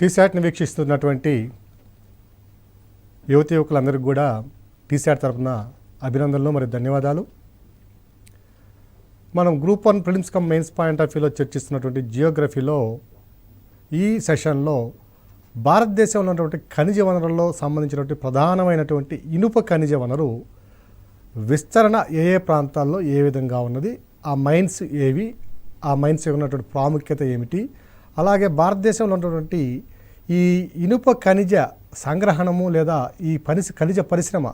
టీశాట్ని వీక్షిస్తున్నటువంటి యువతి యువకులందరికీ కూడా టీశాట్ తరఫున అభినందనలు మరియు ధన్యవాదాలు. మనం group 1 prelims come mains point of వ్యూలో చర్చిస్తున్నటువంటి జియోగ్రఫీలో ఈ సెషన్లో భారతదేశంలో ఉన్నటువంటి ఖనిజ వనరుల్లో సంబంధించినటువంటి ప్రధానమైనటువంటి ఇనుప ఖనిజ వనరు విస్తరణ ఏ ఏ ప్రాంతాల్లో ఏ విధంగా ఉన్నది, ఆ మైన్స్ ఏవి, ఆ మైన్స్ ఉన్నటువంటి ప్రాముఖ్యత ఏమిటి, అలాగే భారతదేశంలో ఉన్నటువంటి ఈ ఇనుప ఖనిజ సంగ్రహణము లేదా ఈ ఖనిజ పరిశ్రమ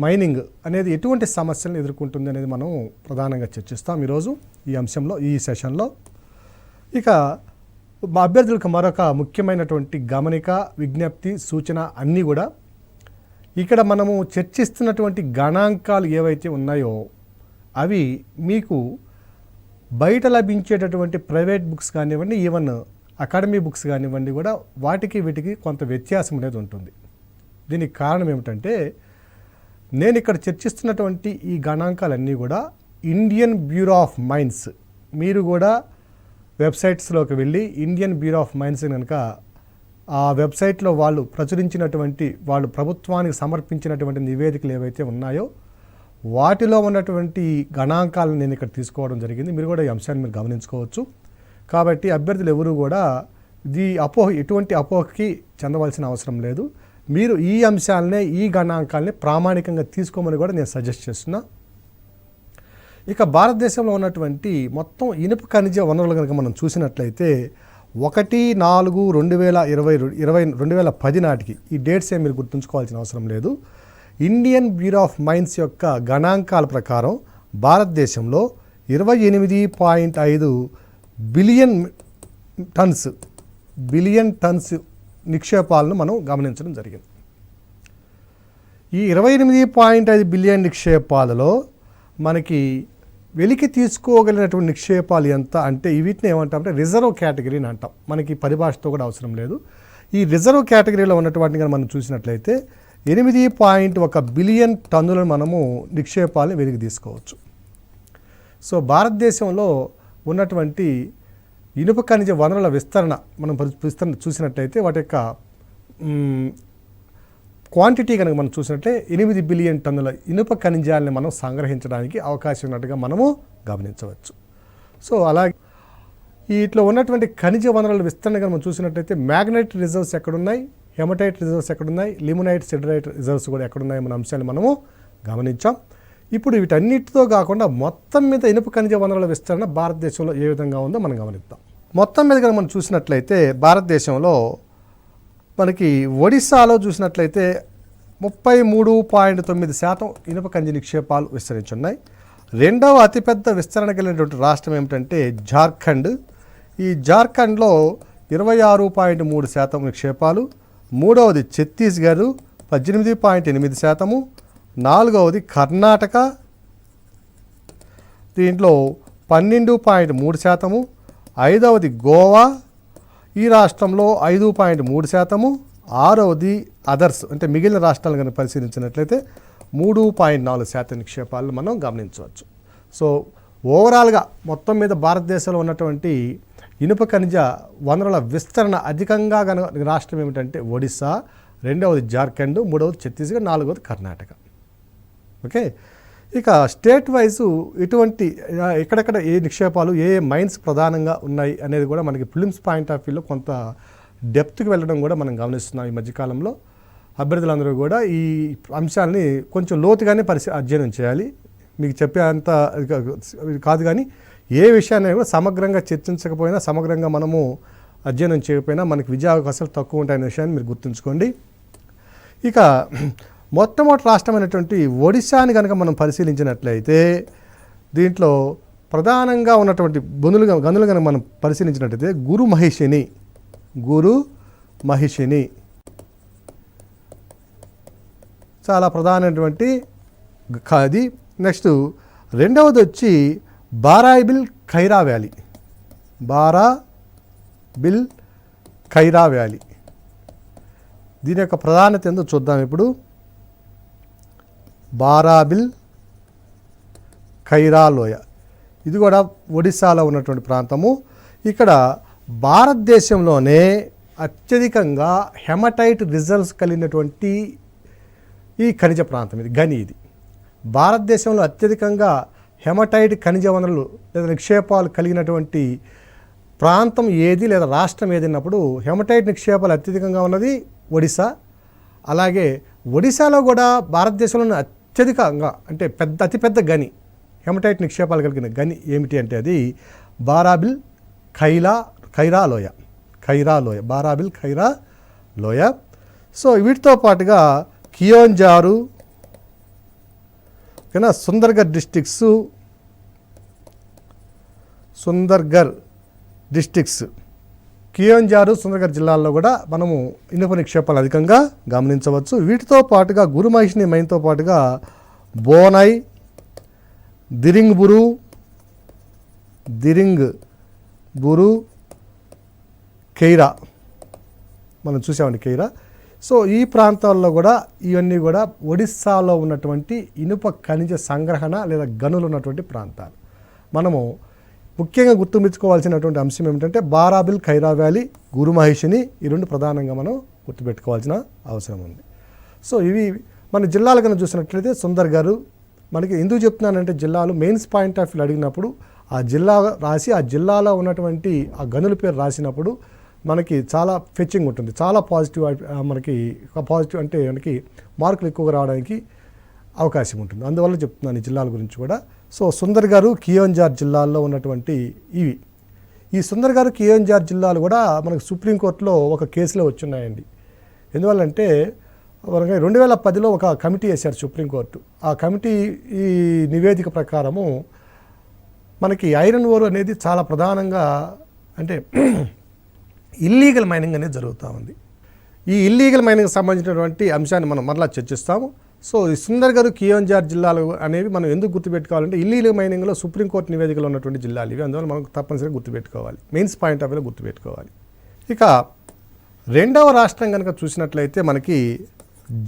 మైనింగ్ అనేది ఎటువంటి సమస్యలను ఎదుర్కొంటుంది అనేది మనం ప్రధానంగా చర్చిస్తాం ఈరోజు ఈ అంశంలో, ఈ సెషన్లో. ఇక మా అభ్యర్థులకు మరొక ముఖ్యమైనటువంటి గమనిక, విజ్ఞప్తి, సూచన అన్నీ కూడా ఇక్కడ మనము చర్చిస్తున్నటువంటి గణాంకాలు ఏవైతే ఉన్నాయో అవి మీకు బయట లభించేటటువంటి ప్రైవేట్ బుక్స్ కానివ్వండి, ఈవెన్ అకాడమీ బుక్స్ కానివ్వండి కూడా వాటికి వీటికి కొంత వ్యత్యాసం అనేది ఉంటుంది. దీనికి కారణం ఏమిటంటే నేను ఇక్కడ చర్చిస్తున్నటువంటి ఈ గణాంకాలన్నీ కూడా ఇండియన్ బ్యూరో ఆఫ్ మైన్స్, మీరు కూడా వెబ్సైట్స్లోకి వెళ్ళి ఇండియన్ బ్యూరో ఆఫ్ మైన్స్ కనుక ఆ వెబ్సైట్లో వాళ్ళు ప్రచురించినటువంటి, వాళ్ళు ప్రభుత్వానికి సమర్పించినటువంటి నివేదికలు ఏవైతే ఉన్నాయో వాటిలో ఉన్నటువంటి గణాంకాలను నేను ఇక్కడ తీసుకోవడం జరిగింది. మీరు కూడా ఈ అంశాన్ని మీరు గమనించుకోవచ్చు. కాబట్టి అభ్యర్థులు ఎవరు కూడా ఎటువంటి అపోహకి చెందవలసిన అవసరం లేదు. మీరు ఈ అంశాలనే, ఈ గణాంకాలని ప్రామాణికంగా తీసుకోమని కూడా నేను సజెస్ట్ చేస్తున్నా. ఇక భారతదేశంలో ఉన్నటువంటి మొత్తం ఇనుప ఖనిజ వనరులు కనుక మనం చూసినట్లయితే 1/4/2010 నాటికి, ఈ డేట్స్ ఏమి మీరు గుర్తుంచుకోవాల్సిన అవసరం లేదు, ఇండియన్ బ్యూరో ఆఫ్ మైన్స్ యొక్క గణాంకాల ప్రకారం భారతదేశంలో 28.5 బిలియన్ టన్స్ నిక్షేపాలను మనం గమనించడం జరిగింది. ఈ 28.5 బిలియన్ నిక్షేపాలలో మనకి వెలికి తీసుకోగలిగినటువంటి నిక్షేపాలు ఎంత అంటే వీటిని ఏమంటామంటే రిజర్వ్ కేటగిరీ అని అంటాం. మనకి పరిభాషతో కూడా అవసరం లేదు. ఈ రిజర్వ్ కేటగిరీలో ఉన్నటువంటి కనుక మనం చూసినట్లయితే 8.1 బిలియన్ టన్నులను మనము నిక్షేపాలను వెలికి తీసుకోవచ్చు. భారతదేశంలో ఉన్నటువంటి ఇనుప ఖనిజ వనరుల విస్తరణ మనం చూసినట్లయితే వాటి యొక్క క్వాంటిటీ కనుక మనం చూసినట్లయితే 8 బిలియన్ టన్నుల ఇనుప ఖనిజాలని మనం సంగ్రహించడానికి అవకాశం ఉన్నట్టుగా మనము గమనించవచ్చు. అలాగే వీటిలో ఉన్నటువంటి ఖనిజ వనరుల విస్తరణ కనుక మనం చూసినట్లయితే మ్యాగ్నైట్ రిజర్వ్స్ ఎక్కడున్నాయి, హెమటైట్ రిజర్వ్స్ ఎక్కడున్నాయి, లిమోనైట్, సిడరైట్ రిజర్వ్స్ కూడా ఎక్కడున్నాయి మన అంశాన్ని మనము గమనించాం. ఇప్పుడు వీటన్నిటితో కాకుండా మొత్తం మీద ఇనుప ఖనిజ వనరుల విస్తరణ భారతదేశంలో ఏ విధంగా ఉందో మనం గమనిద్దాం. మొత్తం మీద కనుక మనం చూసినట్లయితే భారతదేశంలో మనకి ఒడిశాలో చూసినట్లయితే 33.9% ఇనుప ఖనిజ నిక్షేపాలు విస్తరించున్నాయి. రెండవ అతిపెద్ద విస్తరణ కలిగినటువంటి రాష్ట్రం ఏమిటంటే జార్ఖండ్. ఈ జార్ఖండ్లో 26.3% నిక్షేపాలు. మూడవది ఛత్తీస్గఢ్ 18.8%. నాలుగవది కర్ణాటక, దీంట్లో 12.3%. ఐదవది గోవా, ఈ రాష్ట్రంలో 5.3%. ఆరవది అదర్స్ అంటే మిగిలిన రాష్ట్రాలు కనుక పరిశీలించినట్లయితే 3.4% నిక్షేపాలను మనం గమనించవచ్చు. ఓవరాల్గా మొత్తం మీద భారతదేశంలో ఉన్నటువంటి ఇనుప ఖనిజ వనరుల విస్తరణ అధికంగా రాష్ట్రం ఏమిటంటే ఒడిశా, రెండవది జార్ఖండ్, మూడవది ఛత్తీస్గఢ్, నాలుగవది కర్ణాటక. ఓకే, ఇక స్టేట్ వైజు ఎటువంటి ఎక్కడెక్కడ ఏ నిక్షేపాలు, ఏ మైన్స్ ప్రధానంగా ఉన్నాయి అనేది కూడా మనకి ప్రిలిమ్స్ పాయింట్ ఆఫ్ వ్యూలో కొంత డెప్త్కి వెళ్ళడం కూడా మనం గమనిస్తున్నాం. ఈ మధ్యకాలంలో అభ్యర్థులందరూ కూడా ఈ అంశాలని కొంచెం లోతుగానే అధ్యయనం చేయాలి. మీకు చెప్పే అంత కాదు, కానీ ఏ విషయాన్ని కూడా సమగ్రంగా చర్చించకపోయినా, సమగ్రంగా మనము అధ్యయనం చేయకపోయినా మనకి విజయావకాశాలు తక్కువ ఉంటాయనే విషయాన్ని మీరు గుర్తుంచుకోండి. ఇక మొట్టమొదటి రాష్ట్రమైనటువంటి ఒడిశాని కనుక మనం పరిశీలించినట్లయితే దీంట్లో ప్రధానంగా ఉన్నటువంటి గనులు కనుక మనం పరిశీలించినట్లయితే గురు మహిషిని చాలా ప్రధానమైనటువంటి అది. నెక్స్ట్ రెండవది వచ్చి బారాబిల్ ఖైరా వ్యాలీ. దీని యొక్క ప్రాధాన్యత ఏందో చూద్దాం ఇప్పుడు. బారాబిల్ ఖైరా లోయ, ఇది కూడా ఒడిశాలో ఉన్నటువంటి ప్రాంతము. ఇక్కడ భారతదేశంలోనే అత్యధికంగా హెమటైట్ రిజర్వ్స్ కలిగినటువంటి ఈ ఖనిజ ప్రాంతం ఇది, గని ఇది. భారతదేశంలో అత్యధికంగా హెమటైట్ ఖనిజ వనరులు లేదా నిక్షేపాలు కలిగినటువంటి ప్రాంతం ఏది లేదా రాష్ట్రం ఏది అన్నప్పుడు హెమటైట్ నిక్షేపాలు అత్యధికంగా ఉన్నది ఒడిశా. అలాగే ఒడిశాలో కూడా భారతదేశంలోని అత్యధికంగా అంటే అతిపెద్ద గని హెమటైట్ నిక్షేపాలు కలిగిన గని ఏమిటి అంటే అది బారాబిల్ ఖైరా లోయ బారాబిల్ ఖైరా లోయ. సో వీటితో పాటుగా కియోంజారు, ఓకేనా, సుందర్గఢ్ డిస్ట్రిక్ట్స్ కియోంజారు, సుందర్గఢ్ జిల్లాల్లో కూడా మనము ఇనుప నిక్షేపాలు అధికంగా గమనించవచ్చు. వీటితో పాటుగా గురుమహిషిని మైన్తో పాటుగా బోనై, దిరింగ్ బురు, ఖైరా మనం చూసామండి, ఖైరా. సో ఈ ప్రాంతాల్లో కూడా ఇవన్నీ కూడా ఒడిస్సాలో ఉన్నటువంటి ఇనుప ఖనిజ సంగ్రహణ లేదా గనులు ఉన్నటువంటి ప్రాంతాలు. మనము ముఖ్యంగా గుర్తుపెట్టుకోవాల్సినటువంటి అంశం ఏమిటంటే బారాబిల్ ఖైరా వ్యాలీ, గురుమహిషిని, ఈ రెండు ప్రధానంగా మనం గుర్తుపెట్టుకోవాల్సిన అవసరం ఉంది. సో ఇవి మన జిల్లాలు కనుక చూసినట్లయితే సుందర్గఢ్ మనకి ఎందుకు చెప్తున్నానంటే జిల్లాలు మెయిన్స్ పాయింట్ ఆఫ్ వ్యూ అడిగినప్పుడు ఆ జిల్లా రాసి ఆ జిల్లాలో ఉన్నటువంటి ఆ గనుల పేరు రాసినప్పుడు మనకి చాలా ఫెచ్చింగ్ ఉంటుంది, చాలా పాజిటివ్ అంటే మనకి మార్కులు ఎక్కువగా రావడానికి అవకాశం ఉంటుంది. అందువల్ల చెప్తున్నాను ఈ జిల్లాల గురించి కూడా. సో సుందర్గఢ్, కియోంజార్ జిల్లాల్లో ఉన్నటువంటి ఈ సుందర్గఢ్, కియోంజార్ జిల్లాలు కూడా మనకు సుప్రీంకోర్టులో ఒక కేసులో వచ్చున్నాయండి. ఎందువల్లంటే 2010లో ఒక కమిటీ వేశారు సుప్రీంకోర్టు. ఆ కమిటీ ఈ నివేదిక ప్రకారము మనకి ఐరన్ ఓర్ అనేది చాలా ప్రధానంగా అంటే ఇల్లీగల్ మైనింగ్ అనేది జరుగుతూ ఉంది. ఈ ఇల్లీగల్ మైనింగ్కి సంబంధించినటువంటి అంశాన్ని మనం మరలా చర్చిస్తాము. సో ఈ సుందర్గఢ్, కియోంజార్ జిల్లాలు అనేవి మనం ఎందుకు గుర్తుపెట్టుకోవాలంటే ఇల్లీగల్ మైనింగ్లో సుప్రీంకోర్టు నివేదికలో ఉన్నటువంటి జిల్లాలు ఇవి. అందువల్ల మనం తప్పనిసరిగా గుర్తుపెట్టుకోవాలి, మెయిన్స్ పాయింట్ ఆఫ్ వ్యూలో గుర్తుపెట్టుకోవాలి. ఇక రెండవ రాష్ట్రం కనుక చూసినట్లయితే మనకి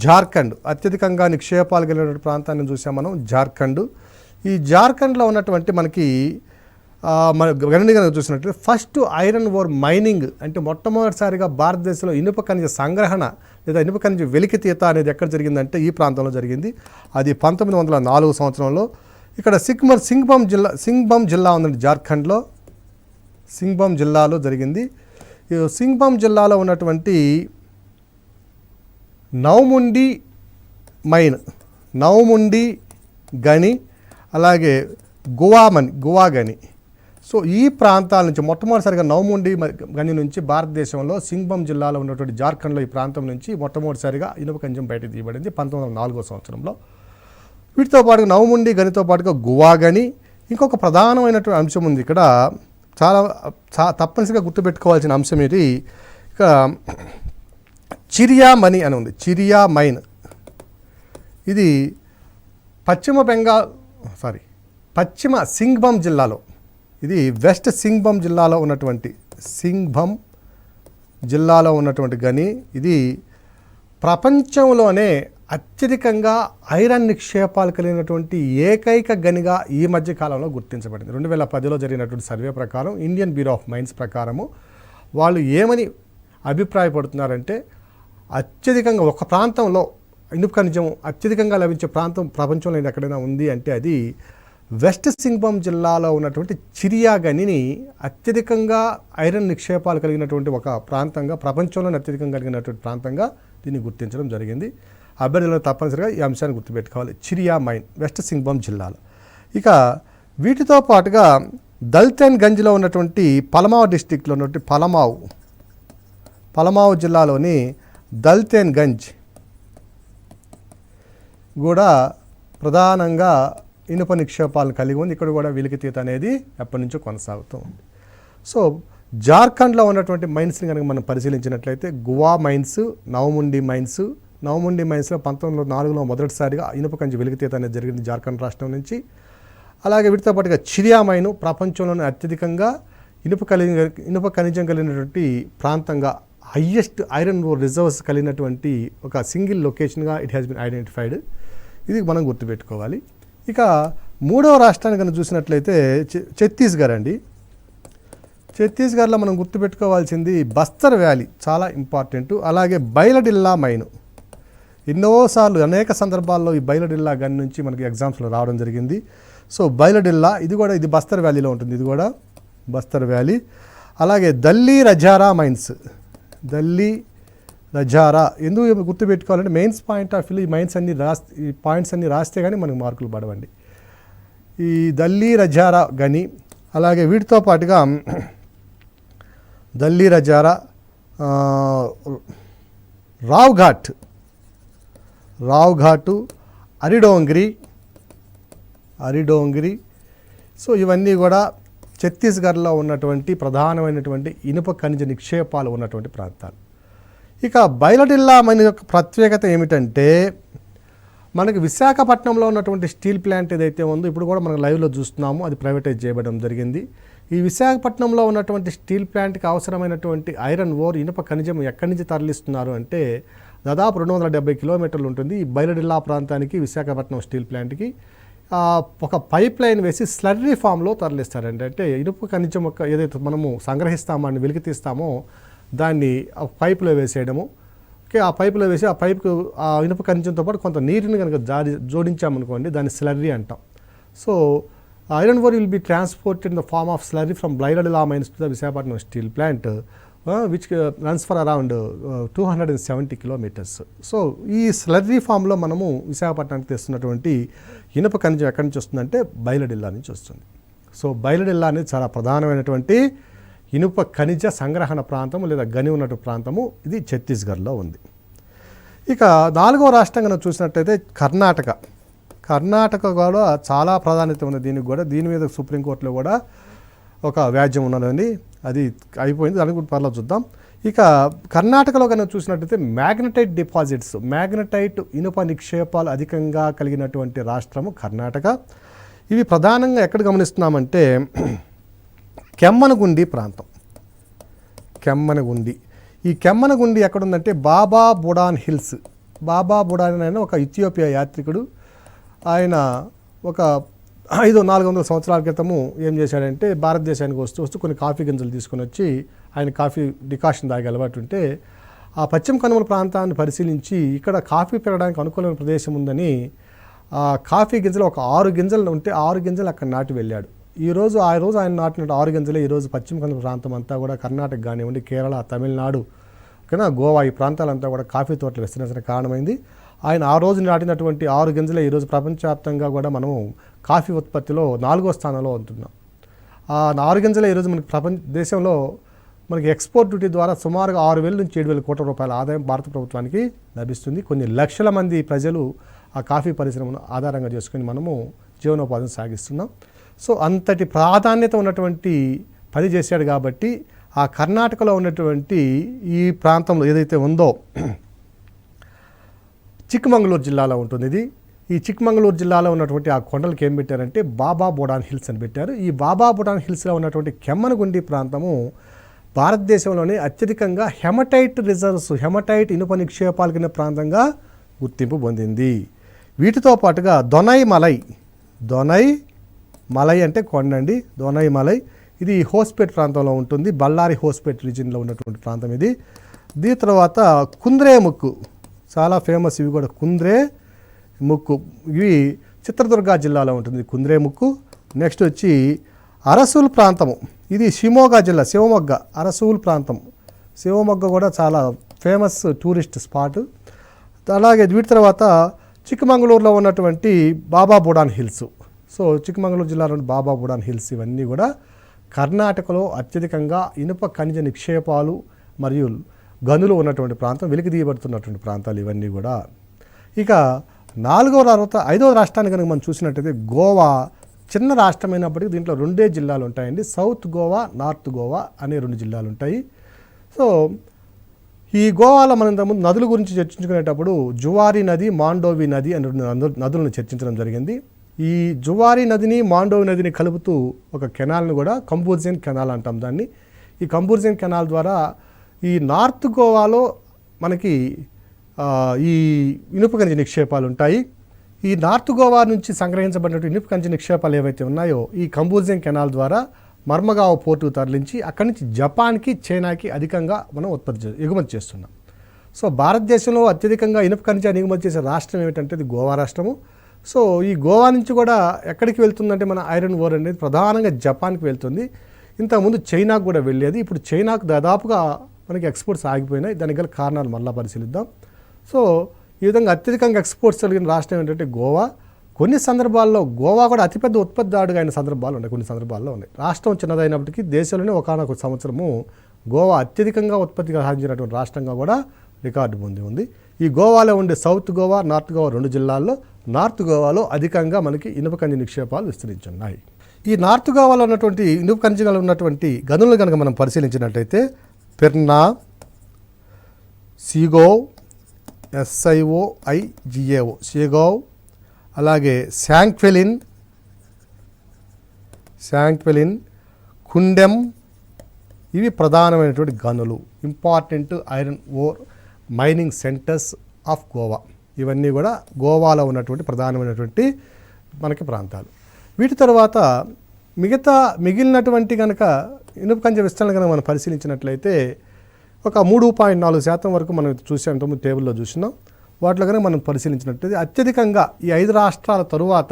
జార్ఖండ్, అత్యధికంగా నిక్షేపాలు కలిగినటువంటి ప్రాంతాన్ని చూసాం మనం, జార్ఖండ్. ఈ జార్ఖండ్లో ఉన్నటువంటి మనకి మన గణని కనుక చూసినట్లయితే ఫస్ట్ ఐరన్ ఓర్ మైనింగ్ అంటే మొట్టమొదటిసారిగా భారతదేశంలో ఇనుప ఖనిజ సంగ్రహణ లేదా ఇనుప ఖనిజ వెలికితీత అనేది ఎక్కడ జరిగిందంటే ఈ ప్రాంతంలో జరిగింది. అది 1904 సంవత్సరంలో. ఇక్కడ సింగ్బమ్ జిల్లా ఉందండి జార్ఖండ్లో, సింగ్బమ్ జిల్లాలో జరిగింది. ఈ సింగ్బమ్ జిల్లాలో ఉన్నటువంటి నౌముండి గని, అలాగే గువా గని. సో ఈ ప్రాంతాల నుంచి మొట్టమొదటిసారిగా నౌముండి గని నుంచి భారతదేశంలో సింగ్బమ్ జిల్లాలో ఉన్నటువంటి జార్ఖండ్లో ఈ ప్రాంతం నుంచి మొట్టమొదటిసారిగా ఇనుప ఖనిజం బయటకు తీయబడింది 1904 సంవత్సరంలో. వీటితో పాటు నౌముండి గనితో పాటుగా గువా గని. ఇంకొక ప్రధానమైనటువంటి అంశం ఉంది ఇక్కడ, చాలా తప్పనిసరిగా గుర్తుపెట్టుకోవాల్సిన అంశం ఇది. ఇక చిరియా మైన్, ఇది పశ్చిమ సింగ్బమ్ జిల్లాలో, ఇది వెస్ట్ సింగ్బమ్ జిల్లాలో ఉన్నటువంటి గని. ఇది ప్రపంచంలోనే అత్యధికంగా ఐరన్ నిక్షేపాలు కలిగినటువంటి ఏకైక గనిగా ఈ మధ్య కాలంలో గుర్తించబడింది. 2010లో జరిగినటువంటి సర్వే ప్రకారం, ఇండియన్ బ్యూరో ఆఫ్ మైన్స్ ప్రకారము వాళ్ళు ఏమని అభిప్రాయపడుతున్నారంటే అత్యధికంగా ఒక ప్రాంతంలో ఇనుప ఖనిజం అత్యధికంగా లభించే ప్రాంతం ప్రపంచంలో ఎక్కడైనా ఉంది అంటే అది వెస్ట్ సింగ్బమ్ జిల్లాలో ఉన్నటువంటి చిరియా గనిని అత్యధికంగా ఐరన్ నిక్షేపాలు కలిగినటువంటి ఒక ప్రాంతంగా, ప్రపంచంలోనే అత్యధికంగా కలిగినటువంటి ప్రాంతంగా దీన్ని గుర్తించడం జరిగింది. అభ్యర్థులను తప్పనిసరిగా ఈ అంశాన్ని గుర్తుపెట్టుకోవాలి, చిరియా మైన్ వెస్ట్ సింగ్బమ్ జిల్లాలో. ఇక వీటితో పాటుగా దల్తెన్ గంజ్లో ఉన్నటువంటి పలమావ్ డిస్టిక్లో ఉన్నటువంటి పలమావ్ జిల్లాలోని దల్తెన్ గంజ్ కూడా ప్రధానంగా ఇనుప నిక్షేపాలను కలిగి ఉంది. ఇక్కడ కూడా వెలికితీత అనేది ఎప్పటి నుంచో కొనసాగుతూ ఉంది. సో జార్ఖండ్లో ఉన్నటువంటి మైన్స్ని కనుక మనం పరిశీలించినట్లయితే గువా మైన్స్, నౌముండి మైన్స్లో 1904లో మొదటిసారిగా ఇనుప ఖనిజ వెలికితీత అనేది జరిగింది జార్ఖండ్ రాష్ట్రం నుంచి. అలాగే వీటితో పాటుగా చిరియా మైను ప్రపంచంలోనే అత్యధికంగా ఇనుప ఖనిజం కలిగినటువంటి ప్రాంతంగా, హయ్యెస్ట్ ఐరన్ ఓర్ రిజర్వ్స్ కలిగినటువంటి ఒక సింగిల్ లొకేషన్గా ఇట్ హ్యాస్ బిన్ ఐడెంటిఫైడ్. ఇది మనం గుర్తుపెట్టుకోవాలి. ఇక మూడవ రాష్ట్రాన్ని కనుక చూసినట్లయితే ఛత్తీస్గఢ్ అండి. ఛత్తీస్గఢ్లో మనం గుర్తుపెట్టుకోవాల్సింది బస్తర్ వ్యాలీ చాలా ఇంపార్టెంట్. అలాగే బైలడిల్లా మైను ఎన్నోసార్లు అనేక సందర్భాల్లో ఈ బైలడిల్లా గన్ నుంచి మనకి ఎగ్జామ్స్లో రావడం జరిగింది. సో బైలడిల్లా ఇది బస్తర్ వ్యాలీలో ఉంటుంది, ఇది కూడా బస్తర్ వ్యాలీ. అలాగే దల్లీ రజారా మైన్స్, దల్లీ రజారా ఎందుకు గుర్తుపెట్టుకోవాలంటే మెయిన్స్ పాయింట్ ఆఫ్ వ్యూ ఈ పాయింట్స్ అన్నీ రాస్తే కానీ మనకు మార్కులు పడవండి. ఈ దల్లీ రజారా గని, అలాగే వీటితో పాటుగా దల్లీ రజారా, రావ్ ఘాటు, అరిడోంగిరి. సో ఇవన్నీ కూడా ఛత్తీస్గఢ్లో ఉన్నటువంటి ప్రధానమైనటువంటి ఇనుప ఖనిజ నిక్షేపాలు ఉన్నటువంటి ప్రాంతాలు. ఇక బైలడిల్లా మైన్ యొక్క ప్రత్యేకత ఏమిటంటే మనకి విశాఖపట్నంలో ఉన్నటువంటి స్టీల్ ప్లాంట్ ఏదైతే ఉందో ఇప్పుడు కూడా మనం లైవ్లో చూస్తున్నాము, అది ప్రైవేటైజ్ చేయబడడం జరిగింది. ఈ విశాఖపట్నంలో ఉన్నటువంటి స్టీల్ ప్లాంట్కి అవసరమైనటువంటి ఐరన్ ఓర్ ఇనుప ఖనిజం ఎక్కడి నుంచి తరలిస్తున్నారు అంటే దాదాపు 270 కిలోమీటర్లు ఉంటుంది. ఈ బైలడిల్లా ప్రాంతానికి విశాఖపట్నం స్టీల్ ప్లాంట్కి ఒక పైప్ లైన్ వేసి స్లర్రీ ఫామ్లో తరలిస్తారండి. అంటే ఇనుప ఖనిజం ఏదైతే మనము సంగ్రహిస్తామో అని వెలికి తీస్తామో దాన్ని పైపులో వేసేయడము. ఓకే, ఆ పైపులో వేసి ఆ పైపుకు ఆ ఇనుప ఖనిజంతో పాటు కొంత నీటిని కనుక జోడించామనుకోండి దాన్ని స్లర్రీ అంటాం. So iron ore will be transported in the form of slurry from Bailadila mines to the Visakhapatnam steel plant which runs for around 270 kilometres. సో ఈ స్లర్రీ ఫామ్లో మనము విశాఖపట్నానికి తెస్తున్నటువంటి ఇనుప ఖనిజం ఎక్కడి నుంచి వస్తుందంటే బైలడిల్లా నుంచి వస్తుంది. సో బైలడిల్లా అనేది చాలా ప్రధానమైనటువంటి ఇనుప ఖనిజ సంగ్రహణ ప్రాంతము లేదా గని ఉన్నటువంటి ప్రాంతము, ఇది ఛత్తీస్గఢ్లో ఉంది. ఇక 4వ రాష్ట్రంగా మనం చూసినట్టయితే కర్ణాటక కూడా చాలా ప్రాధాన్యత ఉంది దీని మీద సుప్రీంకోర్టులో కూడా ఒక వ్యాజ్యం ఉన్నదండి, అది అయిపోయింది, దానికి కూడా పర్లేదు చూద్దాం. ఇక కర్ణాటకలో కనుక చూసినట్టయితే మ్యాగ్నటైట్ ఇనుప నిక్షేపాలు అధికంగా కలిగినటువంటి రాష్ట్రము కర్ణాటక. ఇవి ప్రధానంగా ఎక్కడ గమనిస్తున్నామంటే కెమ్మనగుండి ప్రాంతం. ఈ కెమ్మనగుండి ఎక్కడుందంటే బాబా బుడాన్ హిల్స్. బాబా బుడాన్ అయిన ఒక ఇథియోపియా యాత్రికుడు, ఆయన ఒక 400 సంవత్సరాల క్రితము ఏం చేశాడంటే భారతదేశానికి వస్తూ కొన్ని కాఫీ గింజలు తీసుకొని వచ్చి ఆయన కాఫీ డికాషన్ తాగే అలవాటు ఉంటే ఆ పశ్చిమ కనుమల ప్రాంతాన్ని పరిశీలించి ఇక్కడ కాఫీ పెరగడానికి అనుకూలమైన ప్రదేశం ఉందని ఆ కాఫీ గింజలు ఒక 6 గింజలు ఉంటే 6 గింజలు అక్కడ నాటి వెళ్ళాడు. ఆ రోజు ఆయన నాటిన 6 గింజలే ఈరోజు పశ్చిమ కనుమల ప్రాంతం అంతా కూడా కర్ణాటక కానివ్వండి, కేరళ, తమిళనాడు, గోవా ఈ ప్రాంతాలంతా కూడా కాఫీ తోటలు విస్తరించడానికి కారణమైంది. ఆయన ఆ రోజు నాటినటువంటి 6 గింజలే ఈరోజు ప్రపంచవ్యాప్తంగా కూడా మనము కాఫీ ఉత్పత్తిలో 4వ స్థానంలో ఉంటున్నాం. ఆ 6 గింజలే ఈరోజు మనకి దేశంలో మనకి ఎక్స్పోర్ట్ డ్యూటీ ద్వారా సుమారుగా 6,000 నుంచి 7,000 కోట్ల రూపాయల ఆదాయం భారత ప్రభుత్వానికి లభిస్తుంది. కొన్ని లక్షల మంది ప్రజలు ఆ కాఫీ పరిశ్రమను ఆధారంగా చేసుకుని మనము జీవనోపాధిని సాగిస్తున్నాం. సో అంతటి ప్రాధాన్యత ఉన్నటువంటి పని చేశాడు కాబట్టి ఆ కర్ణాటకలో ఉన్నటువంటి ఈ ప్రాంతంలో ఏదైతే ఉందో చిక్కమంగళూరు జిల్లాలో ఉంటుంది ఇది. ఈ చిక్కమంగళూరు జిల్లాలో ఉన్నటువంటి ఆ కొండలకి ఏం పెట్టారంటే బాబా బుడాన్ హిల్స్ అని పెట్టారు. ఈ బాబా బుడాన్ హిల్స్లో ఉన్నటువంటి కెమ్మనగుండి ప్రాంతము భారతదేశంలోనే అత్యధికంగా హెమటైట్ ఇనుప నిక్షేపాలు కింద ప్రాంతంగా గుర్తింపు పొందింది. వీటితో పాటుగా దొనై మలై అంటే కొండండి, దొనై మలై, ఇది హోస్పేట్ ప్రాంతంలో ఉంటుంది, బళ్ళారి హోస్పేట్ రీజియన్లో ఉన్నటువంటి ప్రాంతం ఇది. దీని తర్వాత కుంద్రేముక్కు, చాలా ఫేమస్ ఇవి కూడా, కుంద్రేముక్కు, ఇవి చిత్రదుర్గ జిల్లాలో ఉంటుంది కుంద్రేముక్కు. నెక్స్ట్ వచ్చి అరసూల్ ప్రాంతము, ఇది షిమోగా జిల్లా, అరసూల్ ప్రాంతం, శివమొగ్గ కూడా చాలా ఫేమస్ టూరిస్ట్ స్పాట్. అలాగే వీటి తర్వాత చిక్కమంగళూరులో ఉన్నటువంటి బాబా బుడాన్ హిల్స్. సో చిక్కమంగళూరు జిల్లాలోని బాబా బుడాన్ హిల్స్ ఇవన్నీ కూడా కర్ణాటకలో అత్యధికంగా ఇనుప ఖనిజ నిక్షేపాలు మరియు గనులు ఉన్నటువంటి ప్రాంతం, వెలికి తీయబడుతున్నటువంటి ప్రాంతాలు ఇవన్నీ కూడా. ఇక 5వ రాష్ట్రాన్ని కనుక మనం చూసినట్టయితే గోవా చిన్న రాష్ట్రమైనప్పటికీ దీంట్లో 2 జిల్లాలు ఉంటాయండి, సౌత్ గోవా, నార్త్ గోవా అనే 2 జిల్లాలు ఉంటాయి. సో ఈ గోవాలో మనం ఇంతకుముందు నదుల గురించి చర్చించుకునేటప్పుడు జువారీ నది, మాండోవి నది అనే 2 నదులను చర్చించడం జరిగింది. ఈ జువారీ నదిని, మాండోవి నదిని కలుపుతూ ఒక కెనాల్ని కూడా కంబూర్జియన్ కెనాల్ అంటాం దాన్ని. ఈ కంబూర్జియన్ కెనాల్ ద్వారా ఈ నార్త్ గోవాలో మనకి ఈ ఇనుప ఖనిజ నిక్షేపాలు ఉంటాయి. ఈ నార్త్ గోవా నుంచి సంగ్రహించబడినటువంటి ఇనుప ఖనిజ నిక్షేపాలు ఏవైతే ఉన్నాయో ఈ కంబూర్జియన్ కెనాల్ ద్వారా మర్మగావ్ పోర్టుకు తరలించి అక్కడి నుంచి జపాన్కి, చైనాకి అధికంగా మనం ఎగుమతి చేస్తున్నాం. సో భారతదేశంలో అత్యధికంగా ఇనుప ఖనిజాన్ని ఎగుమతి చేసే రాష్ట్రం ఏమిటంటే ఇది గోవా రాష్ట్రము. సో ఈ గోవా నుంచి కూడా ఎక్కడికి వెళ్తుందంటే మన ఐరన్ ఓర్ అనేది ప్రధానంగా జపాన్కి వెళ్తుంది. ఇంతకుముందు చైనాకు కూడా వెళ్ళేది. ఇప్పుడు చైనాకు దాదాపుగా మనకి ఎక్స్పోర్ట్స్ ఆగిపోయినాయి. దానికి గల కారణాలు మళ్ళీ పరిశీలిద్దాం. సో ఈ విధంగా అత్యధికంగా ఎక్స్పోర్ట్స్ కలిగిన రాష్ట్రం ఏంటంటే గోవా. కొన్ని సందర్భాల్లో గోవా కూడా అతిపెద్ద ఉత్పత్తిదారుగా అయిన సందర్భాలు ఉన్నాయి, కొన్ని సందర్భాల్లో ఉన్నాయి. రాష్ట్రం చిన్నదైనప్పటికీ దేశంలోనే ఒకనొక సంవత్సరము గోవా అత్యధికంగా ఉత్పత్తి సాధించినటువంటి రాష్ట్రంగా కూడా రికార్డు పొంది ఉంది. ఈ గోవాలో ఉండే సౌత్ గోవా, నార్త్ గోవా 2 జిల్లాల్లో నార్త్ గోవాలో అధికంగా మనకి ఇనుప ఖనిజ నిక్షేపాలు విస్తరించున్నాయి. ఈ నార్త్ గోవాలో ఉన్నటువంటి ఇనుప ఖనిజాలు ఉన్నటువంటి గనులను కనుక మనం పరిశీలించినట్లయితే పెర్నా, సీగోవ్, SIOIGAO సీగోవ్, అలాగే శాంక్వెలిన్, కుండెం, ఇవి ప్రధానమైనటువంటి గనులు. Important iron ore mining centres of Goa. ఇవన్నీ కూడా గోవాలో ఉన్నటువంటి ప్రధానమైనటువంటి మనకి ప్రాంతాలు. వీటి తర్వాత మిగిలినటువంటి కనుక ఇనుప ఖనిజ విస్తరణ కనుక మనం పరిశీలించినట్లయితే ఒక 3.4% వరకు మనం చూసాం, టేబుల్లో చూసినాం. వాటిలో కనుక మనం పరిశీలించినట్లయితే అత్యధికంగా ఈ 5 రాష్ట్రాల తరువాత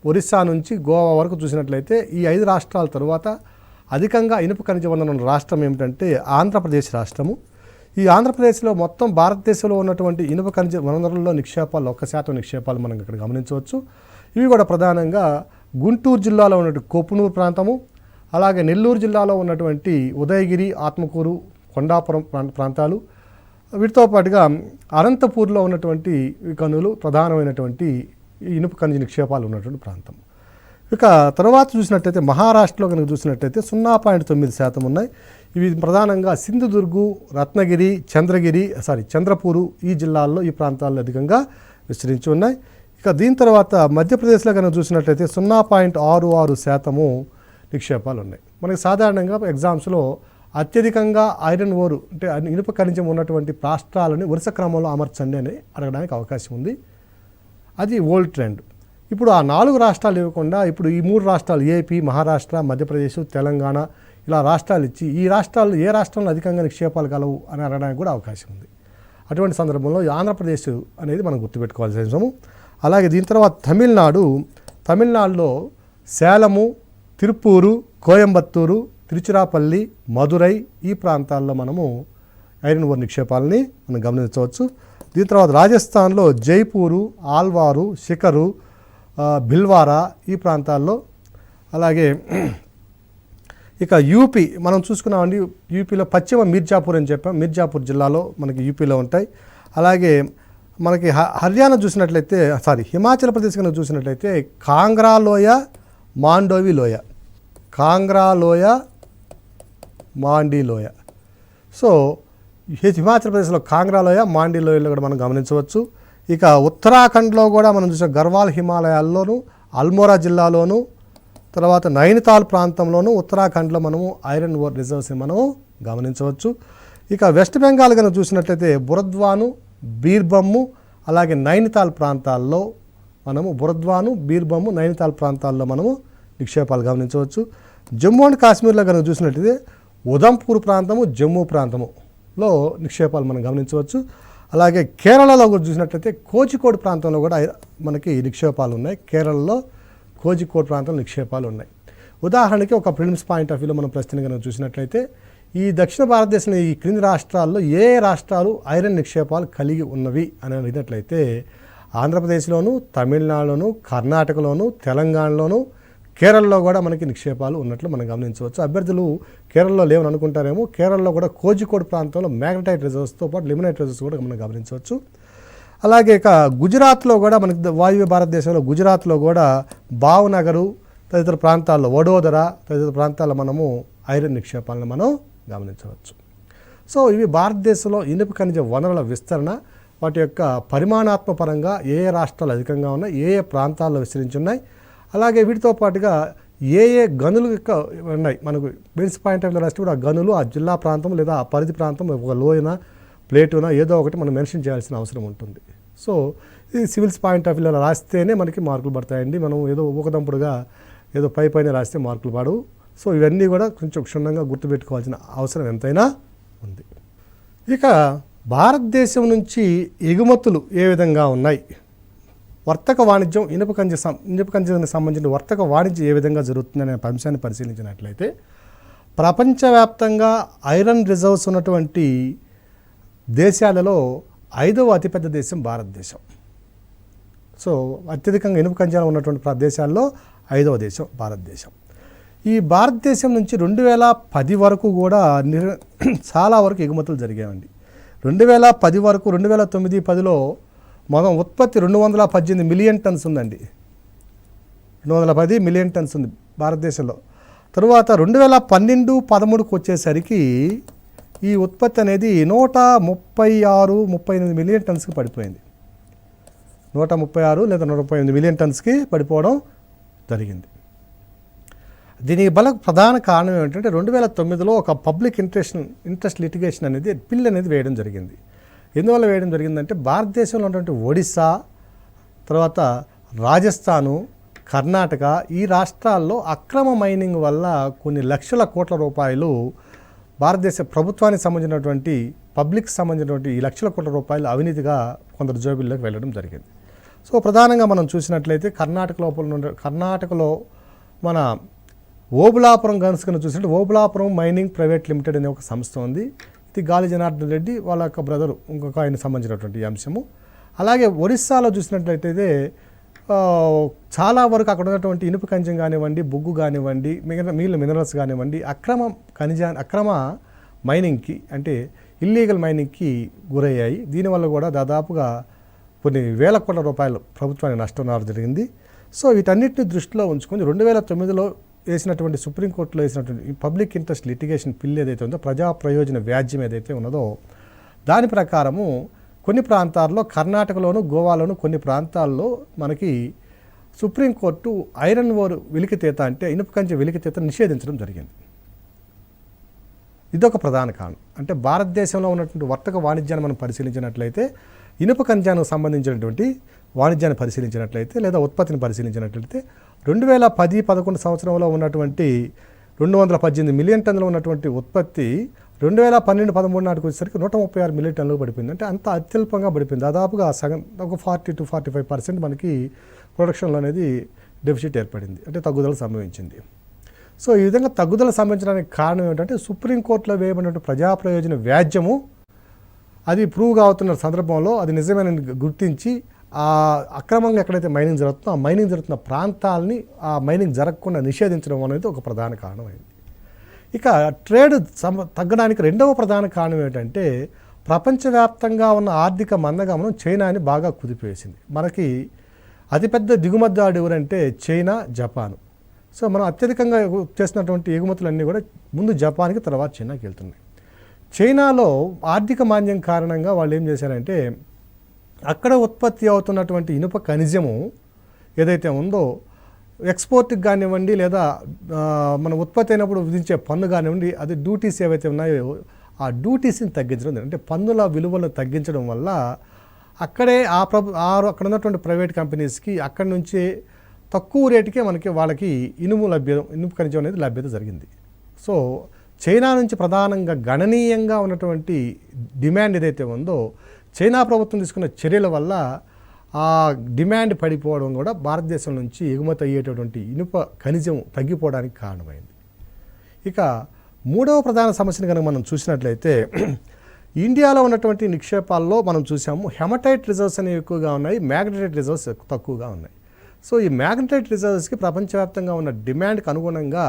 ఒరిస్సా నుంచి గోవా వరకు చూసినట్లయితే ఈ 5 రాష్ట్రాల తరువాత అధికంగా ఇనుప ఖనిజ వనరుల రాష్ట్రం ఏమిటంటే ఆంధ్రప్రదేశ్ రాష్ట్రము. ఈ ఆంధ్రప్రదేశ్లో మొత్తం భారతదేశంలో ఉన్నటువంటి ఇనుప ఖనిజ వనరుల్లో నిక్షేపాలు 1% నిక్షేపాలు మనం ఇక్కడ గమనించవచ్చు. ఇవి కూడా ప్రధానంగా గుంటూరు జిల్లాలో ఉన్నటువంటి కొప్పునూరు ప్రాంతము, అలాగే నెల్లూరు జిల్లాలో ఉన్నటువంటి ఉదయగిరి, ఆత్మకూరు, కొండాపురం ప్రాంతాలు, వీటితో పాటుగా అనంతపూర్లో ఉన్నటువంటి గనులు ప్రధానమైనటువంటి ఇనుప ఖనిజ నిక్షేపాలు ఉన్నటువంటి ప్రాంతం. ఇక తర్వాత చూసినట్టయితే మహారాష్ట్రలో కనుక చూసినట్టయితే 0.9% ఉన్నాయి. ఇవి ప్రధానంగా సింధుదుర్గు, రత్నగిరి, చంద్రపూరు ఈ జిల్లాల్లో, ఈ ప్రాంతాల్లో అధికంగా విస్తరించి ఉన్నాయి. ఇక దీని తర్వాత మధ్యప్రదేశ్లో కనుక చూసినట్లయితే 0.66% నిక్షేపాలు ఉన్నాయి. మనకి సాధారణంగా ఎగ్జామ్స్లో అత్యధికంగా ఐరన్ ఓరు అంటే ఇనుప ఖనిజం ఉన్నటువంటి రాష్ట్రాలని వరుస క్రమంలో అమర్చండి అని అడగడానికి అవకాశం ఉంది. అది ఓల్డ్ ట్రెండ్. ఇప్పుడు ఆ 4 రాష్ట్రాలు ఇవ్వకుండా ఇప్పుడు ఈ 3 రాష్ట్రాలు ఏపీ, మహారాష్ట్ర, మధ్యప్రదేశ్, తెలంగాణ ఇలా రాష్ట్రాలు ఇచ్చి ఈ రాష్ట్రాలు ఏ రాష్ట్రంలో అధికంగా నిక్షేపాలు కలవు అని అడగడానికి కూడా అవకాశం ఉంది. అటువంటి సందర్భంలో ఆంధ్రప్రదేశ్ అనేది మనం గుర్తుపెట్టుకోవాల్సిన అంశము. అలాగే దీని తర్వాత తమిళనాడులో సేలము, తిరుపూరు, కోయంబత్తూరు, తిరుచిరాపల్లి, మదురై ఈ ప్రాంతాల్లో మనము ఐరన్ ఓర్ నిక్షేపాలని మనం గమనించవచ్చు. దీని తర్వాత రాజస్థాన్లో జైపూరు, ఆల్వారు, శిఖరు, భిల్వారా ఈ ప్రాంతాల్లో, అలాగే ఇక యూపీ మనం చూసుకున్నామండి. యూపీలో పశ్చిమ మిర్జాపూర్ అని చెప్పాం, మిర్జాపూర్ జిల్లాలో మనకి యూపీలో ఉంటాయి. అలాగే మనకి హర్యానా చూసినట్లయితే హిమాచల్ ప్రదేశ్ కనుక చూసినట్లయితే కాంగ్రా లోయ, మాండోవి లోయ, మాండీ లోయ. సో హిమాచల్ ప్రదేశ్లో కాంగ్రా లోయ, మాండీ లోయలో కూడా మనం గమనించవచ్చు. ఇక ఉత్తరాఖండ్లో కూడా మనం చూసే గర్వాల్ హిమాలయాల్లోనూ, అల్మోరా జిల్లాలోను, తర్వాత నైనితాల్ ప్రాంతంలోనూ ఉత్తరాఖండ్లో మనము ఐరన్ ఓర్ రిజర్వ్స్ని మనము గమనించవచ్చు. ఇక వెస్ట్ బెంగాల్ కనుక చూసినట్లయితే బురద్వాను, బీర్భమ్ము, అలాగే నైనితాల్ ప్రాంతాల్లో మనము నైనితాల్ ప్రాంతాల్లో మనము నిక్షేపాలు గమనించవచ్చు. జమ్మూ అండ్ కాశ్మీర్లో కనుక చూసినట్లయితే ఉదంపూర్ ప్రాంతము, జమ్మూ ప్రాంతములో నిక్షేపాలు మనం గమనించవచ్చు. అలాగే కేరళలో కూడా చూసినట్లయితే కోజికోడ్ ప్రాంతంలో కూడా మనకి నిక్షేపాలు ఉన్నాయి. కేరళలో కోజికోడ్ ప్రాంతంలో నిక్షేపాలు ఉన్నాయి. ఉదాహరణకి ఒక ప్రిలిమ్స్ పాయింట్ ఆఫ్ వ్యూలో మనం ప్రశ్న కనుక చూసినట్లయితే ఈ దక్షిణ భారతదేశంలో ఈ క్రింది రాష్ట్రాల్లో ఏ రాష్ట్రాలు ఐరన్ నిక్షేపాలు కలిగి ఉన్నవి అని అడిగినట్లయితే ఆంధ్రప్రదేశ్లోను, తమిళనాడులోను, కర్ణాటకలోను, తెలంగాణలోను, కేరళలో కూడా మనకి నిక్షేపాలు ఉన్నట్లు మనం గమనించవచ్చు. అభ్యర్థులు కేరళలో లేవని అనుకుంటారేమో, కేరళలో కూడా కోజికోడ్ ప్రాంతంలో మ్యాగ్నటైట్ రిజర్వ్స్తో పాటు లిమనైట్ రిజర్వ్స్ కూడా మనం గమనించవచ్చు. అలాగే ఇక గుజరాత్లో కూడా మనకి వాయువ్య భారతదేశంలో గుజరాత్లో కూడా భావనగరు తదితర ప్రాంతాల్లో, వడోదర తదితర ప్రాంతాల్లో మనము ఐరన్ నిక్షేపాలను మనం గమనించవచ్చు. సో ఇవి భారతదేశంలో ఇనుప ఖనిజ వనరుల విస్తరణ, వాటి యొక్క పరిమాణాత్మక పరంగా ఏ రాష్ట్రాలు అధికంగా ఉన్నాయి, ఏ ప్రాంతాల్లో విస్తరించి ఉన్నాయి, అలాగే వీటితో పాటుగా ఏ గనులు ఉన్నాయి. మనకు మెయిన్స్ పాయింట్ ఆఫ్ రాస్తే కూడా ఆ గనులు ఆ జిల్లా ప్రాంతం లేదా ఆ పరిధి ప్రాంతం ఒక లోయన, ప్లేటున ఏదో ఒకటి మనం మెన్షన్ చేయాల్సిన అవసరం ఉంటుంది. సో ఇది సివిల్స్ పాయింట్ ఆఫ్ వ్యూలో రాస్తేనే మనకి మార్కులు పడతాయండి. మనం ఏదో ఊకదంపుడుగా ఏదో పైన రాస్తే మార్కులు పడవు. సో ఇవన్నీ కూడా కొంచెం క్షుణ్ణంగా గుర్తుపెట్టుకోవాల్సిన అవసరం ఎంతైనా ఉంది. ఇక భారతదేశం నుంచి ఎగుమతులు ఏ విధంగా ఉన్నాయి, వర్తక వాణిజ్యం ఇనుప ఖనిజానికి సంబంధించిన వర్తక వాణిజ్యం ఏ విధంగా జరుగుతుందనే అంశాన్ని పరిశీలించినట్లయితే ప్రపంచవ్యాప్తంగా ఐరన్ రిజర్వ్స్ ఉన్నటువంటి దేశాలలో 5వ అతిపెద్ద దేశం భారతదేశం. సో అత్యధికంగా ఇనుప ఖనిజాలు ఉన్నటువంటి దేశాల్లో 5వ దేశం భారతదేశం. ఈ భారతదేశం నుంచి 2010 వరకు కూడా చాలా వరకు ఎగుమతులు జరిగాయండి. 2010 వరకు 2009-10లో మొత్తం ఉత్పత్తి 218 మిలియన్ టన్స్ ఉందండి. 210 మిలియన్ టన్స్ ఉంది భారతదేశంలో. తరువాత 2012-13కు వచ్చేసరికి ఈ ఉత్పత్తి అనేది 136-138 మిలియన్ టన్స్కి పడిపోయింది. 136 లేదా 138 మిలియన్ టన్స్కి పడిపోవడం జరిగింది. దీనికి ప్రధాన కారణం ఏమిటంటే 2009లో ఒక పబ్లిక్ ఇంట్రెస్ట్ లిటిగేషన్ అనేది బిల్ అనేది వేయడం జరిగింది. ఎందువల్ల వేయడం జరిగిందంటే భారతదేశంలో ఉన్నటువంటి ఒడిస్సా, తర్వాత రాజస్థాను, కర్ణాటక ఈ రాష్ట్రాల్లో అక్రమ మైనింగ్ వల్ల కొన్ని లక్షల కోట్ల రూపాయలు భారతదేశ ప్రభుత్వానికి సంబంధించినటువంటి పబ్లిక్ సంబంధించినటువంటి ఈ లక్షల కోట్ల రూపాయలు అవినీతిగా కొందరు జోబిల్లోకి వెళ్ళడం జరిగింది. సో ప్రధానంగా మనం చూసినట్లయితే కర్ణాటకలో మన ఓబులాపురం గన్స్కను చూసినట్టు ఓబులాపురం మైనింగ్ ప్రైవేట్ లిమిటెడ్ అనే ఒక సంస్థ ఉంది. ఇది గాలి జనార్దన్ రెడ్డి వాళ్ళ యొక్క బ్రదరు ఇంకొక ఆయన సంబంధించినటువంటి అంశము. అలాగే ఒరిస్సాలో చూసినట్లయితే చాలా వరకు అక్కడ ఉన్నటువంటి ఇనుప ఖనిజం కానివ్వండి, బొగ్గు కానివ్వండి, మిగిలిన మినరల్స్ కానివ్వండి అక్రమ మైనింగ్కి అంటే ఇల్లీగల్ మైనింగ్కి గురయ్యాయి. దీనివల్ల కూడా దాదాపుగా కొన్ని వేల కోట్ల రూపాయలు ప్రభుత్వానికి నష్టం రావడం జరిగింది. సో వీటన్నిటిని దృష్టిలో ఉంచుకొని 2009లో వేసినటువంటి సుప్రీంకోర్టులో వేసినటువంటి ఈ పబ్లిక్ ఇంట్రెస్ట్ లిటిగేషన్ బిల్ ఏదైతే ఉందో, ప్రజా ప్రయోజన వ్యాజ్యం ఏదైతే ఉన్నదో దాని ప్రకారము కొన్ని ప్రాంతాల్లో కర్ణాటకలోను, గోవాలోను కొన్ని ప్రాంతాల్లో మనకి సుప్రీంకోర్టు ఐరన్ ఓర్ వెలికితీత అంటే ఇనుప ఖనిజ వెలికితీత నిషేధించడం జరిగింది. ఇదొక ప్రధాన కారణం. అంటే భారతదేశంలో ఉన్నటువంటి వర్తక వాణిజ్యాన్ని మనం పరిశీలించినట్లయితే ఇనుప ఖనిజానికి సంబంధించినటువంటి వాణిజ్యాన్ని పరిశీలించినట్లయితే లేదా ఉత్పత్తిని పరిశీలించినట్లయితే 2010-11 సంవత్సరంలో ఉన్నటువంటి 218 మిలియన్ టన్నులు ఉన్నటువంటి ఉత్పత్తి 2012-13 నాటికి వచ్చేసరికి 136 మిలియన్ టన్నులు పడిపోయింది. అంటే అంత అత్యల్పంగా పడిపోయింది. దాదాపుగా సగం ఒక 40-45% మనకి ప్రొడక్షన్లో అనేది డెఫిసిట్ ఏర్పడింది, అంటే తగ్గుదల సంభవించింది. సో ఈ విధంగా తగ్గుదల సంభవించడానికి కారణం ఏంటంటే సుప్రీంకోర్టులో వేయబడినటువంటి ప్రజా ప్రయోజన వ్యాజ్యము అది ప్రూవ్ అవుతున్న సందర్భంలో అది నిజమైన గుర్తించి ఆ అక్రమంగా ఎక్కడైతే మైనింగ్ జరుగుతుందో ఆ మైనింగ్ జరుగుతున్న ప్రాంతాలని ఆ మైనింగ్ జరగకుండా నిషేధించడం అనేది ఒక ప్రధాన కారణమైంది. ఇక ట్రేడ్ తగ్గడానికి రెండవ ప్రధాన కారణం ఏంటంటే ప్రపంచవ్యాప్తంగా ఉన్న ఆర్థిక మందగమనం చైనాని బాగా కుదిపేసింది. మనకి అతిపెద్ద దిగుమతిదారుడు ఎవరంటే చైనా, జపాన్. సో మనం అత్యధికంగా చేసినటువంటి ఎగుమతులన్నీ కూడా ముందు జపాన్కి, తర్వాత చైనాకి వెళ్తున్నాయి. చైనాలో ఆర్థిక మాంద్యం కారణంగా వాళ్ళు ఏం చేశారంటే అక్కడ ఉత్పత్తి అవుతున్నటువంటి ఇనుప ఖనిజము ఏదైతే ఉందో ఎక్స్పోర్ట్కి కానివ్వండి లేదా మన ఉత్పత్తి అయినప్పుడు విధించే పన్ను కానివ్వండి, అది డ్యూటీస్ ఏవైతే ఉన్నాయో ఆ డ్యూటీస్ని తగ్గించడం, అంటే పన్నుల విలువలను తగ్గించడం వల్ల అక్కడే అక్కడ ఉన్నటువంటి ప్రైవేట్ కంపెనీస్కి అక్కడి నుంచి తక్కువ రేటుకే వాళ్ళకి ఇనుప ఖనిజం అనేది లభ్యత జరిగింది. సో చైనా నుంచి ప్రధానంగా గణనీయంగా ఉన్నటువంటి డిమాండ్ ఏదైతే ఉందో చైనా ప్రభుత్వం తీసుకున్న చర్యల వల్ల ఆ డిమాండ్ పడిపోవడం కూడా భారతదేశం నుంచి ఎగుమతి అయ్యేటటువంటి ఇనుప ఖనిజం తగ్గిపోవడానికి కారణమైంది. ఇక మూడవ ప్రధాన సమస్యను కనుక మనం చూసినట్లయితే ఇండియాలో ఉన్నటువంటి నిక్షేపాల్లో మనం చూసాము హెమటైట్ రిజర్వ్స్ అనేవి ఎక్కువగా ఉన్నాయి, మ్యాగ్నటైట్ రిజర్వ్స్ తక్కువగా ఉన్నాయి. సో ఈ మ్యాగ్నటైట్ రిజర్వ్స్కి ప్రపంచవ్యాప్తంగా ఉన్న డిమాండ్కి అనుగుణంగా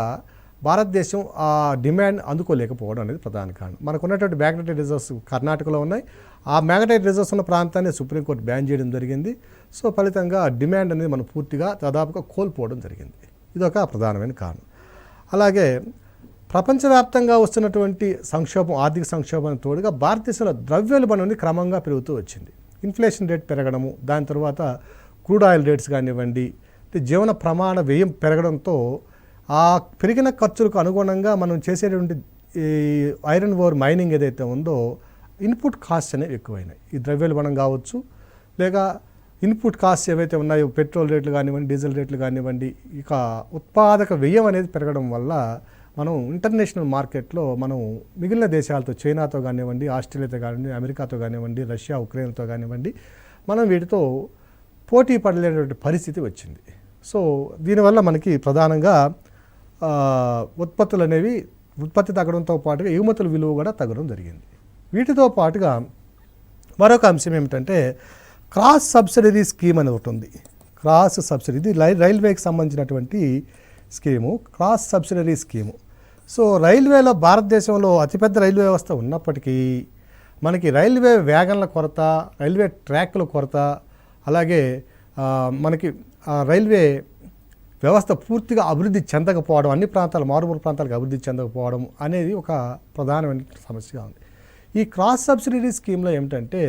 భారతదేశం ఆ డిమాండ్ అందుకోలేకపోవడం అనేది ప్రధాన కారణం. మనకు ఉన్నటువంటి మ్యాగ్నటైట్ రిజర్వ్స్ కర్ణాటకలో ఉన్నాయి. ఆ మ్యాగ్నటైట్ రిజర్వ్స్ ఉన్న ప్రాంతాన్ని సుప్రీంకోర్టు బ్యాన్ చేయడం జరిగింది. సో ఫలితంగా డిమాండ్ అనేది మనం పూర్తిగా దాదాపుగా కోల్పోవడం జరిగింది. ఇదొక ప్రధానమైన కారణం. అలాగే ప్రపంచవ్యాప్తంగా వస్తున్నటువంటి ఆర్థిక సంక్షోభానికి తోడుగా భారతదేశంలో ద్రవ్యోల్బణం అనేది క్రమంగా పెరుగుతూ వచ్చింది. ఇన్ఫ్లేషన్ రేట్ పెరగడము, దాని తర్వాత క్రూడ్ ఆయిల్ రేట్స్ కానివ్వండి, జీవన ప్రమాణ వ్యయం పెరగడంతో ఆ పెరిగిన ఖర్చులకు అనుగుణంగా మనం చేసేటువంటి ఈ ఐరన్ ఓర్ మైనింగ్ ఏదైతే ఉందో ఇన్పుట్ కాస్ట్ అనేవి ఎక్కువైనాయి. ఈ ద్రవ్యోల్బణం కావచ్చు లేక ఇన్పుట్ కాస్ట్ ఏవైతే ఉన్నాయో పెట్రోల్ రేట్లు కానివ్వండి, డీజిల్ రేట్లు కానివ్వండి, ఇక ఉత్పాదక వ్యయం అనేది పెరగడం వల్ల మనం ఇంటర్నేషనల్ మార్కెట్లో మనం మిగిలిన దేశాలతో, చైనాతో కానివ్వండి, ఆస్ట్రేలియాతో కానివ్వండి, అమెరికాతో కానివ్వండి, రష్యా, ఉక్రెయిన్తో కానివ్వండి, మనం వీటితో పోటీ పడలేనటువంటి పరిస్థితి వచ్చింది. సో దీనివల్ల మనకి ప్రధానంగా ఉత్పత్తులు అనేవి ఉత్పత్తి తగ్గడంతో పాటుగా ఎగుమతుల విలువ కూడా తగ్గడం జరిగింది. వీటితో పాటుగా మరొక అంశం ఏమిటంటే క్రాస్ సబ్సిడరీ స్కీమ్ అని ఒకటి ఉంది. క్రాస్ సబ్సిడీ, ఇది రైల్వేకి సంబంధించినటువంటి scheme, cross subsidiary scheme. So రైల్వేలో భారతదేశంలో అతిపెద్ద రైల్వే వ్యవస్థ ఉన్నప్పటికీ మనకి రైల్వే వ్యాగన్ల కొరత, రైల్వే ట్రాక్ల కొరత, అలాగే మనకి రైల్వే వ్యవస్థ పూర్తిగా అభివృద్ధి చెందకపోవడం, అన్ని ప్రాంతాలు, మారుమూల ప్రాంతాలకు అభివృద్ధి చెందకపోవడం అనేది ఒక ప్రధానమైన సమస్యగా ఉంది. ఈ క్రాస్ సబ్సిడరీ స్కీమ్లో ఏమిటంటే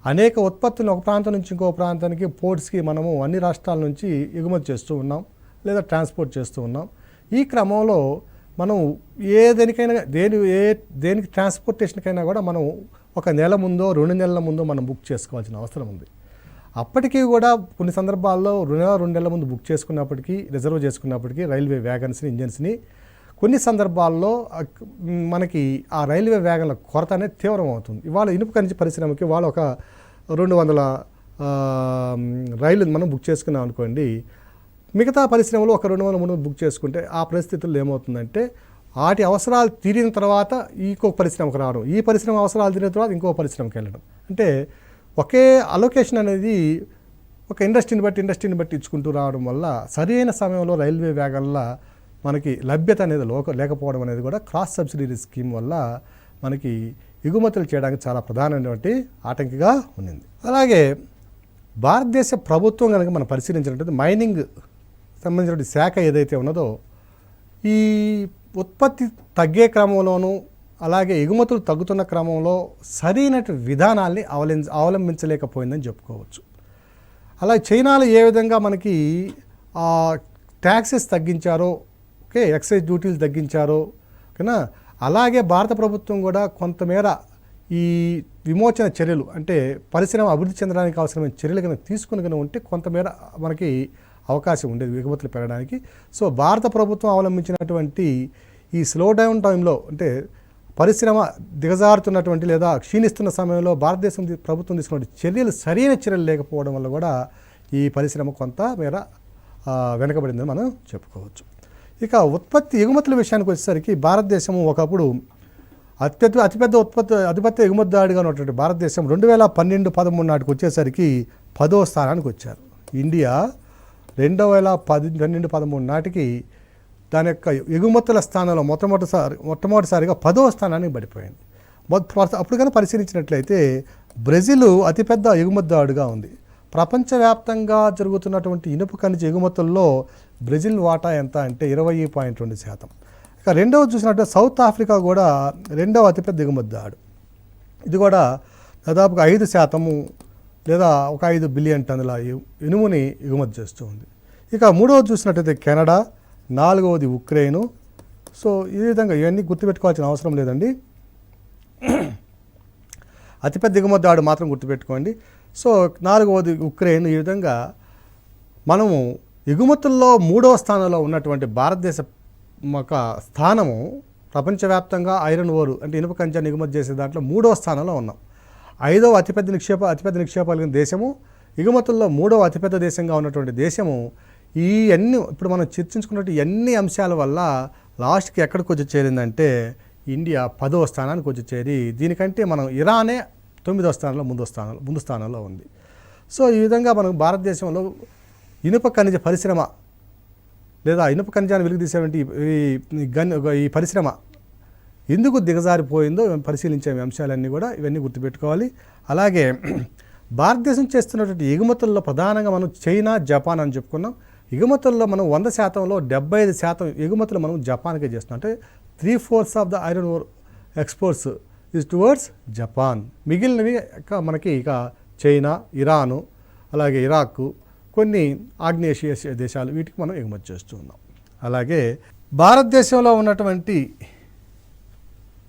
అనేక ఉత్పత్తులను ఒక ప్రాంతం నుంచి ఇంకో ప్రాంతానికి పోర్ట్స్కి మనము అన్ని రాష్ట్రాల నుంచి ఎగుమతి చేస్తూ ఉన్నాం లేదా ట్రాన్స్పోర్ట్ చేస్తూ ఉన్నాం. ఈ క్రమంలో మనం దేనికి ట్రాన్స్పోర్టేషన్కైనా కూడా మనం ఒక నెల ముందో 2 నెలల ముందో మనం బుక్ చేసుకోవాల్సిన అవసరం ఉంది. అప్పటికీ కూడా కొన్ని సందర్భాల్లో 2 నెలల ముందు బుక్ చేసుకున్నప్పటికీ, రిజర్వ్ చేసుకున్నప్పటికీ రైల్వే వ్యాగన్స్ని, ఇంజన్స్ని కొన్ని సందర్భాల్లో మనకి ఆ రైల్వే వ్యాగన్ల కొరత అనేది తీవ్రం అవుతుంది. ఇవాళ ఇనుప ఖనిజ పరిశ్రమకి వాళ్ళు ఒక 200 రైళ్ళు మనం బుక్ చేసుకున్నాం అనుకోండి, మిగతా పరిశ్రమలు ఒక 200-300 బుక్ చేసుకుంటే ఆ పరిస్థితుల్లో ఏమవుతుందంటే వాటి అవసరాలు తీరిన తర్వాత ఇంకో పరిశ్రమకు రావడం, ఈ పరిశ్రమ అవసరాలు తీరిన తర్వాత ఇంకో పరిశ్రమకి వెళ్ళడం, అంటే ఒకే అలొకేషన్ అనేది ఒక ఇండస్ట్రీని బట్టి ఇచ్చుకుంటూ రావడం వల్ల సరైన సమయంలో రైల్వే వ్యాగన్ల మనకి లభ్యత అనేది లేకపోవడం అనేది కూడా క్రాస్ సబ్సిడీ స్కీమ్ వల్ల మనకి ఎగుమతులు చేయడానికి చాలా ప్రధానమైనటువంటి ఆటంకిగా ఉన్నింది. అలాగే భారతదేశ ప్రభుత్వం కనుక మనం పరిశీలించినట్లయితే మైనింగ్ సంబంధించిన శాఖ ఏదైతే ఉన్నదో ఈ ఉత్పత్తి తగ్గే క్రమంలోనూ అలాగే ఎగుమతులు తగ్గుతున్న క్రమంలో సరైన విధానాల్ని అవలంబించలేకపోయిందని చెప్పుకోవచ్చు. అలాగే చైనాలో ఏ విధంగా మనకి ట్యాక్సెస్ తగ్గించారో, ఎక్సైజ్ డ్యూటీలు తగ్గించారో ఓకేనా, అలాగే భారత ప్రభుత్వం కూడా కొంతమేర ఈ విమోచన చర్యలు, అంటే పరిశ్రమ అభివృద్ధి చెందడానికి అవసరమైన చర్యలు కనుక తీసుకుని ఉంటే కొంతమేర మనకి అవకాశం ఉండేది ఎగుమతులు పెరగడానికి. సో భారత ప్రభుత్వం అవలంబించినటువంటి ఈ స్లో డౌన్ టైంలో, అంటే పరిశ్రమ దిగజారుతున్నటువంటి లేదా క్షీణిస్తున్న సమయంలో భారతదేశం ప్రభుత్వం తీసుకున్న చర్యలు సరైన చర్యలు లేకపోవడం వల్ల కూడా ఈ పరిశ్రమ కొంత మేర వెనకబడిందని మనం చెప్పుకోవచ్చు. ఇక ఎగుమతుల విషయానికి వచ్చేసరికి భారతదేశం ఒకప్పుడు అతిపెద్ద ఎగుమతిదారుడిగా ఉన్నటువంటి భారతదేశం 2012-13 నాటికి వచ్చేసరికి 10వ స్థానానికి వచ్చారు. ఇండియా 2012-13 నాటికి దాని యొక్క ఎగుమతుల స్థానంలో మొట్టమొదటిసారిగా 10వ స్థానానికి పడిపోయింది. అప్పుడు కానీ పరిశీలించినట్లయితే బ్రెజిల్ అతిపెద్ద ఎగుమతిదారుడుగా ఉంది. ప్రపంచవ్యాప్తంగా జరుగుతున్నటువంటి ఇనుప ఖనిజ ఎగుమతుల్లో బ్రెజిల్ వాటా ఎంత అంటే 20.2%. ఇక రెండవది చూసినట్టు సౌత్ ఆఫ్రికా కూడా రెండవ అతిపెద్ద ఎగుమతిదారుడు. ఇది కూడా దాదాపుగా 5% లేదా ఒక 5 బిలియన్ టన్నుల ఇనుముని ఎగుమతి చేస్తూ ఉంది. ఇక మూడవది చూసినట్టయితే కెనడా, 4వది ఉక్రెయిన్. సో ఈ విధంగా ఇవన్నీ గుర్తుపెట్టుకోవాల్సిన అవసరం లేదండి, అతిపెద్ద ఎగుమతిదారుడు మాత్రం గుర్తుపెట్టుకోండి. సో 4వది ఉక్రెయిన్. ఈ విధంగా మనము ఎగుమతుల్లో 3వ స్థానంలో ఉన్నటువంటి భారతదేశ ఒక స్థానము ప్రపంచవ్యాప్తంగా ఐరన్ ఓర్ అంటే ఇనుప ఖనిజాన్ని ఎగుమతి చేసే దాంట్లో 3వ స్థానంలో ఉన్నాం. 5వ అతిపెద్ద నిక్షేపాలు కలిగిన దేశము, ఎగుమతుల్లో 3వ అతిపెద్ద దేశంగా ఉన్నటువంటి దేశము. ఈ అన్ని ఇప్పుడు మనం చర్చించుకున్నట్టు ఎన్ని అంశాల వల్ల లాస్ట్కి ఎక్కడికి వచ్చి చేరిందంటే ఇండియా 10వ స్థానానికి వచ్చి చేరి, దీనికంటే మనం ఇరానే 9వ స్థానంలో ముందు స్థానంలో ఉంది. సో ఈ విధంగా మనం భారతదేశంలో ఇనుప ఖనిజ పరిశ్రమ లేదా ఇనుప ఖనిజాన్ని వెలుగుతీసేటువంటి ఈ పరిశ్రమ ఎందుకు దిగజారిపోయిందో పరిశీలించే అంశాలన్నీ కూడా ఇవన్నీ గుర్తుపెట్టుకోవాలి. అలాగే భారతదేశం చేస్తున్నటువంటి ఎగుమతుల్లో ప్రధానంగా మనం చైనా, జపాన్ అని చెప్పుకున్నాం. ఎగుమతుల్లో మనం 100%లో 75% ఎగుమతులు మనం జపాన్కే చేస్తున్నాం. అంటే 3/4 of the iron ore exports is towards Japan. మిగిలినవి మనకి ఇక చైనా, ఇరాను, అలాగే ఇరాక్, కొన్ని ఆగ్నేయేషియా దేశాలు, వీటికి మనం ఎగుమతి చేస్తూ ఉన్నాం. అలాగే భారతదేశంలో ఉన్నటువంటి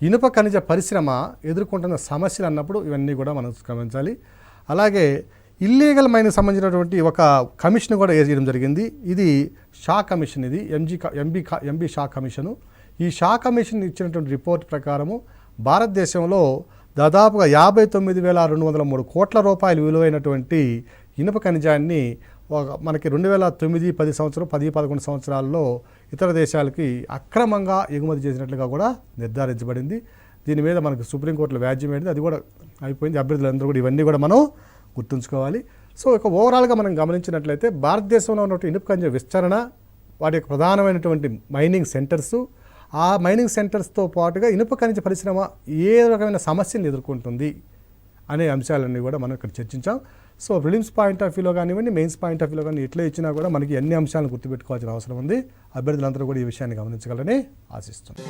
ఇనుప ఖనిజ పరిశ్రమ ఎదుర్కొంటున్న సమస్యలు అన్నప్పుడు ఇవన్నీ కూడా మనం గమనించాలి. అలాగే ఇల్లీగల్ మైనింగ్ సంబంధించినటువంటి ఒక కమిషన్ కూడా వేయడం జరిగింది. ఇది షా కమిషన్, ఇది ఎంబీ షా కమిషను. ఈ షా కమిషన్ ఇచ్చినటువంటి రిపోర్ట్ ప్రకారము భారతదేశంలో దాదాపుగా 59,203 కోట్ల రూపాయలు విలువైనటువంటి ఇనుప ఖనిజాన్ని మనకి 2009-10 సంవత్సరం 10-11 సంవత్సరాల్లో ఇతర దేశాలకి అక్రమంగా ఎగుమతి చేసినట్లుగా కూడా నిర్ధారించబడింది. దీని మీద మనకు సుప్రీంకోర్టులో వ్యాజ్యం అయింది, అది కూడా అయిపోయింది. అభ్యర్థులందరూ కూడా ఇవన్నీ కూడా మనం గుర్తుంచుకోవాలి. సో ఇక ఓవరాల్గా మనం గమనించినట్లయితే భారతదేశంలో ఉన్నటువంటి ఇనుప ఖనిజ విస్తరణ, వాటి యొక్క ప్రధానమైనటువంటి మైనింగ్ సెంటర్సు, ఆ మైనింగ్ సెంటర్స్తో పాటుగా ఇనుప ఖనిజ పరిశ్రమ ఏ రకమైన సమస్యలు ఎదుర్కొంటుంది అనే అంశాలన్నీ కూడా మనం ఇక్కడ చర్చించాం. సో ప్రిలిమ్స్ పాయింట్ ఆఫ్ వ్యూలో కానివ్వండి, మెయిన్స్ పాయింట్ ఆఫ్ వ్యూలో కానీ ఎట్లా ఇచ్చినా కూడా మనకి అన్ని అంశాలను గుర్తుపెట్టుకోవాల్సిన అవసరం ఉంది. అభ్యర్థులందరూ కూడా ఈ విషయాన్ని గమనించగలని ఆశిస్తున్నాం.